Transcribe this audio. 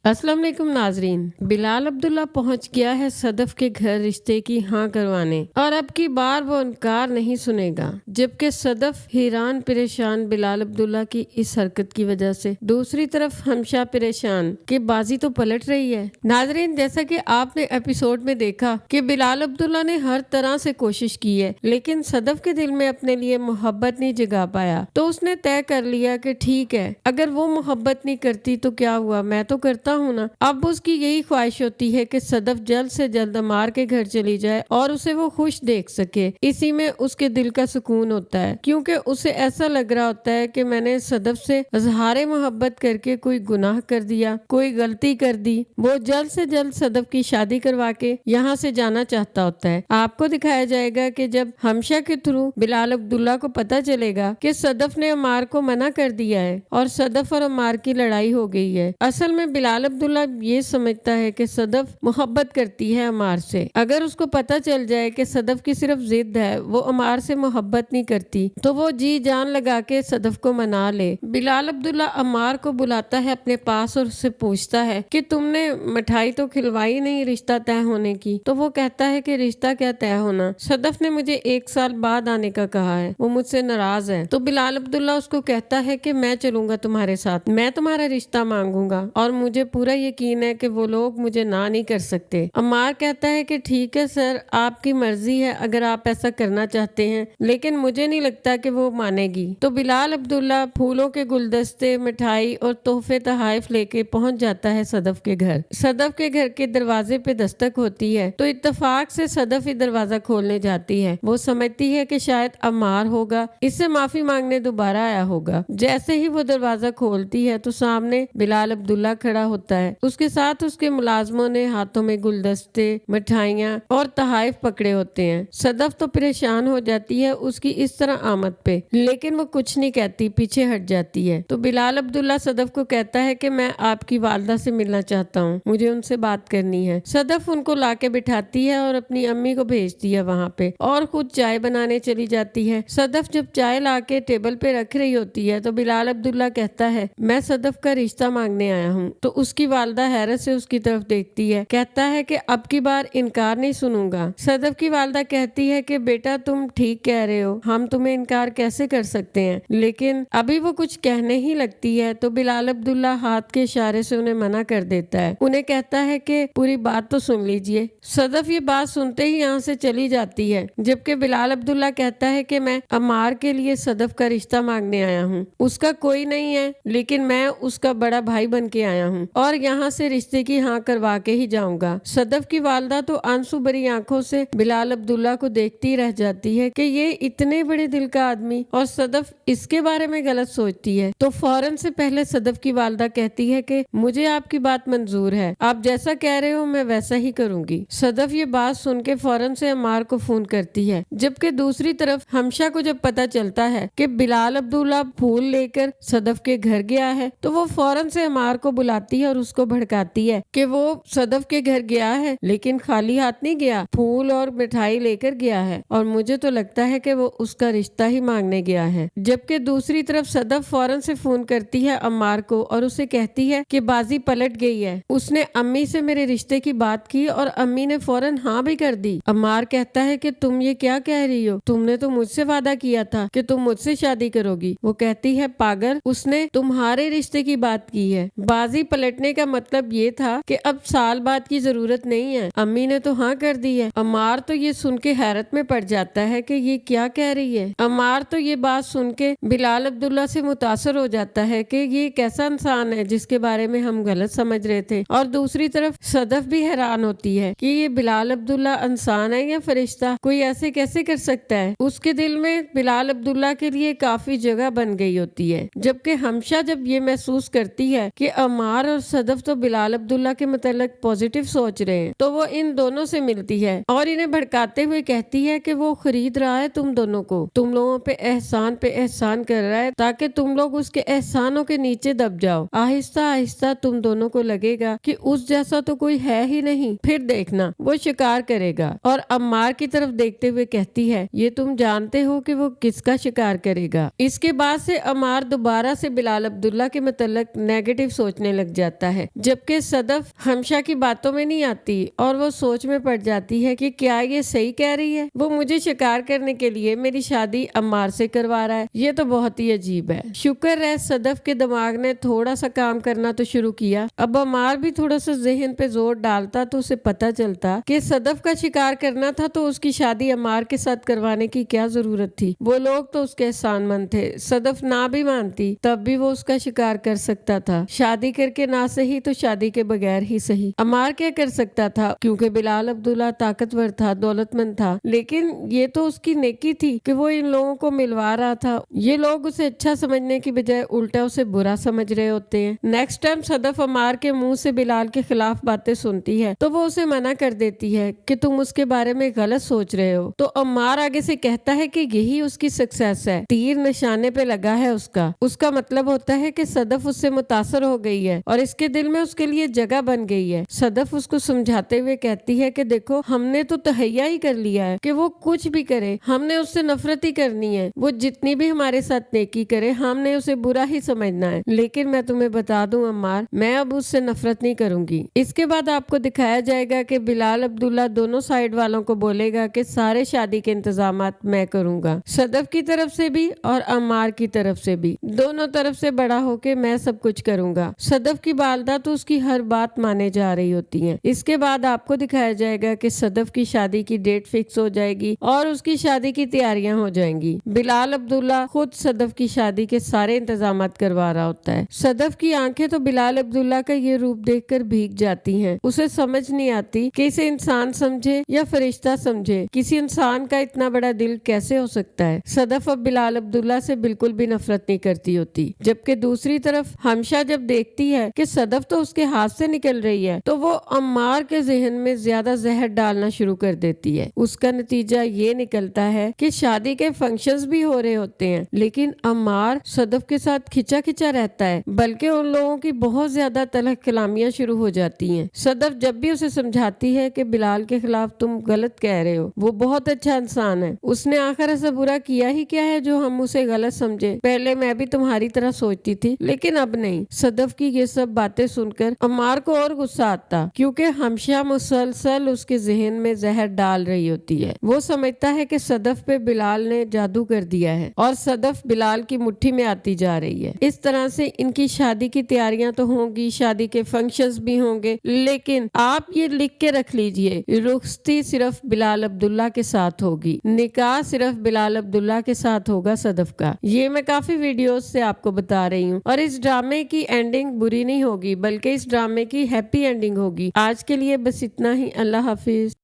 अस्सलाम वालेकुम नाजरीन। बिलाल अब्दुल्ला पहुंच गया है सदफ के घर रिश्ते की हाँ करवाने और अब की बार वो इनकार नहीं सुनेगा। जबकि सदफ हैरान परेशान बिलाल अब्दुल्ला की इस हरकत की वजह से, दूसरी तरफ हमशा परेशान कि बाजी तो पलट रही है। नाजरीन, जैसा कि आपने एपिसोड में देखा कि बिलाल अब्दुल्ला ने हर तरह से कोशिश की है, लेकिन सदफ के दिल में अपने लिए मोहब्बत नहीं जगा पाया। तो उसने तय कर लिया कि ठीक है, अगर वो मोहब्बत नहीं करती तो क्या हुआ, मैं तो करता हूँ ना। अब उसकी यही ख्वाहिश होती है कि सदफ जल्द से जल्द अमार के घर चली जाए और उसे वो खुश देख सके। इसी में उसके दिल का सुकून होता है, क्योंकि उसे ऐसा लग रहा होता है कि मैंने सदफ से इजहार मोहब्बत करके कोई गुनाह कर दिया, कोई गलती कर दी। वो जल्द से जल्द सदफ की शादी करवा के यहाँ से जाना चाहता होता है। आपको दिखाया जाएगा कि जब हमशा के थ्रू बिलाल अब्दुल्ला को पता चलेगा कि सदफ ने अमार को मना कर दिया है और सदफ और अमार की लड़ाई हो गई है। असल में बिलाल अब्दुल्ला ये समझता है कि सदफ मोहब्बत करती है अमार से। अगर उसको पता चल जाए कि सदफ की सिर्फ जिद है, वो अमार से मोहब्बत नहीं करती, तो वो जी जान लगा के सदफ को मना ले। बिलाल अब्दुल्ला अमार को बुलाता है अपने पास और उससे पूछता है कि तुमने मिठाई तो खिलवाई नहीं रिश्ता तय होने की। तो वो कहता है कि रिश्ता क्या तय होना, सदफ ने मुझे 1 साल बाद आने का कहा है, वो मुझसे नाराज है। तो बिलाल अब्दुल्ला उसको कहता है कि मैं चलूंगा तुम्हारे साथ, मैं तुम्हारा रिश्ता मांगूंगा और मुझे पूरा यकीन है कि वो लोग मुझे ना नहीं कर सकते। अमार कहता है कि ठीक है सर, आपकी मर्जी है अगर आप ऐसा करना चाहते हैं, लेकिन मुझे नहीं लगता कि वो मानेगी। तो बिलाल अब्दुल्ला फूलों के गुलदस्ते, मिठाई और तोहफे तहाइफ लेके पहुंच जाता है सदफ के घर। सदफ के घर के दरवाजे पे दस्तक होती है तो इत्तेफाक से सदफ ही दरवाजा खोलने जाती है। वो समझती है कि शायद अमार होगा, इससे माफी मांगने दोबारा आया होगा। जैसे ही वो दरवाजा खोलती है तो सामने बिलाल अब्दुल्ला खड़ा होता है। उसके साथ उसके मुलाजमों ने हाथों में गुलदस्ते, मिठाइयाँ और तहाइफ पकड़े होते हैं। सदफ तो परेशान हो जाती है उसकी इस तरह आमद पे, लेकिन वो कुछ नहीं कहती, पीछे हट जाती है। तो बिलाल अब्दुल्ला सदफ को कहता है कि मैं आपकी वालदा से मिलना चाहता हूँ, मुझे उनसे बात करनी है। सदफ उनको लाके बिठाती है और अपनी अम्मी को भेजती है वहाँ पे और खुद चाय बनाने चली जाती है। सदफ जब चाय लाके टेबल पे रख रही होती है तो बिलाल अब्दुल्ला कहता है मैं सदफ का रिश्ता मांगने आया हूँ। तो उसकी वालदा हैरत से उसकी तरफ देखती है, कहता है कि अब की बार इनकार नहीं सुनूंगा। सदफ की वालदा कहती है कि बेटा तुम ठीक कह रहे हो, हम तुम्हें इनकार कैसे कर सकते हैं। लेकिन अभी वो कुछ कहने ही लगती है तो बिलाल अब्दुल्ला हाथ के इशारे से उन्हें मना कर देता है। उन्हें कहता है कि पूरी बात तो सुन लीजिए। सदफ ये बात सुनते ही यहाँ से चली जाती है, जबकि बिलाल अब्दुल्ला कहता है कि मैं अमार के लिए सदफ का रिश्ता मांगने आया हूँ। उसका कोई नहीं है, लेकिन मैं उसका बड़ा भाई बन के आया हूँ और यहाँ से रिश्ते की हाँ करवा के ही जाऊंगा। सदफ की वालदा तो आंसू भरी आंखों से बिलाल अब्दुल्ला को देखती रह जाती है कि ये इतने बड़े दिल का आदमी और सदफ इसके बारे में गलत सोचती है। तो फौरन से पहले सदफ की वालदा कहती है कि मुझे आपकी बात मंजूर है, आप जैसा कह रहे हो मैं वैसा ही करूंगी। सदफ ये बात सुन के फौरन से अमार को फोन करती है, जबकि दूसरी तरफ हमशा को जब पता चलता है कि बिलाल अब्दुल्ला फूल लेकर सदफ के घर गया है तो वो फौरन से अमार को बुलाती है और उसको भड़काती है कि वो सदफ के घर गया है लेकिन खाली हाथ नहीं गया, फूल और मिठाई लेकर गया है और मुझे तो लगता है कि वो उसका रिश्ता ही मांगने गया है। जबकि दूसरी तरफ सदफ फौरन से फोन करती है अमार को और उसे कहती है कि बाजी पलट गई है, उसने अम्मी से मेरे रिश्ते की बात की और अम्मी ने फौरन हाँ भी कर दी। अमार कहता है कि तुम ये क्या कह रही हो, तुमने तो मुझसे वादा किया था कि तुम मुझसे शादी करोगी। वो कहती है पागल, उसने तुम्हारे रिश्ते की बात की है। बाजी पलटने का मतलब ये था कि अब साल बाद की जरूरत नहीं है, अम्मी ने तो हाँ कर दी है। अमार तो ये सुन के हैरत में पड़ जाता है कि ये क्या कह रही है। अमार तो ये बात सुन के बिलाल अब्दुल्ला से मुतासर हो जाता है कि ये कैसा इंसान है जिसके बारे में हम गलत समझ रहे थे। और दूसरी तरफ सदफ भी हैरान होती है कि ये बिलाल अब्दुल्ला इंसान है या फरिश्ता, कोई ऐसे कैसे कर सकता है। उसके दिल में बिलाल अब्दुल्ला के लिए काफी जगह बन गई होती है। जबकि हमशा जब ये महसूस करती है कि अमार और सदफ तो बिलाल अब्दुल्ला के मतलब पॉजिटिव सोच रहे हैं, तो वो इन दोनों से मिलती है और इन्हें भड़काते हुए कहती है कि वो खरीद रहा है तुम दोनों को, तुम लोगों पे एहसान कर रहा है ताकि तुम लोग उसके एहसानों के नीचे दब जाओ। आहिस्ता आहिस्ता तुम दोनों को लगेगा कि उस जैसा तो कोई है ही नहीं, फिर देखना वो शिकार करेगा। और अम्मार की तरफ देखते हुए कहती है ये तुम जानते हो कि वो किसका शिकार करेगा। इसके बाद से अम्मार दोबारा से बिलाल अब्दुल्ला के मतलब नेगेटिव सोचने लग जाती जाता है, जबकि सदफ हमशा की बातों में नहीं आती और वो सोच में पड़ जाती है कि क्या ये सही कह रही है, वो मुझे शिकार करने के लिए मेरी शादी अम्मार से करवा रहा है। ये तो बहुत ही अजीब है। शुक्र है सदफ के दिमाग ने थोड़ा सा काम करना तो शुरू किया। अब अम्मार भी थोड़ा सा जहन पे जोर डालता तो उसे पता चलता कि सदफ का शिकार करना था तो उसकी शादी अम्मार के साथ करवाने की क्या जरूरत थी। वो लोग तो उसके एहसानमंद थे। सदफ ना भी मानती तब भी वो उसका शिकार कर सकता था। शादी करके ना सही तो शादी के बगैर ही सही। अम्मार क्या कर सकता था, क्योंकि बिलाल अब्दुल्ला ताकतवर था, दौलतमंद था, लेकिन ये तो उसकी नेकी थी कि वो इन लोगों को मिलवा रहा था। ये लोग उसे अच्छा समझने की बजाय उल्टा उसे बुरा समझ रहे होते हैं। नेक्स्ट टाइम सदफ अम्मार के मुंह से बिलाल के खिलाफ बातें सुनती है तो वो उसे मना कर देती है कि तुम उसके बारे में गलत सोच रहे हो। तो अम्मार आगे से कहता है कि यही उसकी सक्सेस है, तीर निशाने पे लगा है उसका मतलब होता है कि सदफ उससे मुतासर हो गई है और इसके दिल में उसके लिए जगह बन गई है। सदफ उसको समझाते हुए कहती है कि देखो हमने तो तहैया ही कर लिया है कि वो कुछ भी करे हमने उससे नफरत ही करनी है, वो जितनी भी हमारे साथ नेकी करे हमने उसे बुरा ही समझना है। लेकिन मैं तुम्हें बता दूं अम्मार, मैं अब उससे नफरत नहीं करूंगी। इसके बाद आपको दिखाया जाएगा कि बिलाल अब्दुल्ला दोनों साइड वालों को बोलेगा कि सारे शादी के इंतजामात मैं करूंगा, सदफ की तरफ से भी और अम्मार की तरफ से भी, दोनों तरफ से बड़ा होके मैं सब कुछ करूंगा। सदफ की वालिदा तो उसकी हर बात माने जा रही होती है। इसके बाद आपको दिखाया जाएगा कि सदफ की शादी की डेट फिक्स हो जाएगी और उसकी शादी की तैयारियां हो जाएंगी। बिलाल अब्दुल्ला खुद सदफ की शादी के सारे इंतजामात करवा रहा होता है। सदफ की आंखें तो बिलाल अब्दुल्ला का ये रूप देखकर भीग जाती हैं। उसे समझ नहीं आती कि इसे इंसान समझे या फरिश्ता समझे, किसी इंसान का इतना बड़ा दिल कैसे हो सकता है। सदफ अब बिलाल अब्दुल्ला से बिल्कुल भी नफरत नहीं करती होती, जबकि दूसरी तरफ हमशा जब देखती है कि सदफ तो उसके हाथ से निकल रही है तो वो अम्मार के जहन में ज्यादा जहर डालना शुरू कर देती है। उसका नतीजा ये निकलता है कि शादी के फंक्शंस भी हो रहे होते हैं लेकिन अम्मार सदफ के साथ खिंचा खिंचा रहता है, बल्कि उन लोगों की बहुत ज्यादा तलख कलामियां शुरू हो जाती हैं। सदफ जब भी उसे समझाती है कि बिलाल के खिलाफ तुम गलत कह रहे हो, वो बहुत अच्छा इंसान है, उसने आखिर ऐसा बुरा किया ही क्या है जो हम उसे गलत समझे, पहले मैं भी तुम्हारी तरह सोचती थी लेकिन अब नहीं। सदफ की ये सब बातें सुनकर अम्मार को और गुस्सा आता, क्योंकि हमशा मुसलसल उसके जहन में जहर डाल रही होती है। वो समझता है कि सदफ पे बिलाल ने जादू कर दिया है और सदफ बिलाल की मुट्ठी में आती जा रही है। इस तरह से इनकी शादी की तैयारियां तो होंगी, शादी के फंक्शंस भी होंगे, लेकिन आप ये लिख के रख लीजिए रुखसती सिर्फ बिलाल अब्दुल्ला के साथ होगी, निकाह सिर्फ बिलाल अब्दुल्ला के साथ होगा सदफ का। ये मैं काफी वीडियोस से आपको बता रही हूँ और इस ड्रामे की एंडिंग बुरी नहीं होगी बल्कि इस ड्रामे की हैप्पी एंडिंग होगी। आज के लिए बस इतना ही। अल्लाह हाफिज।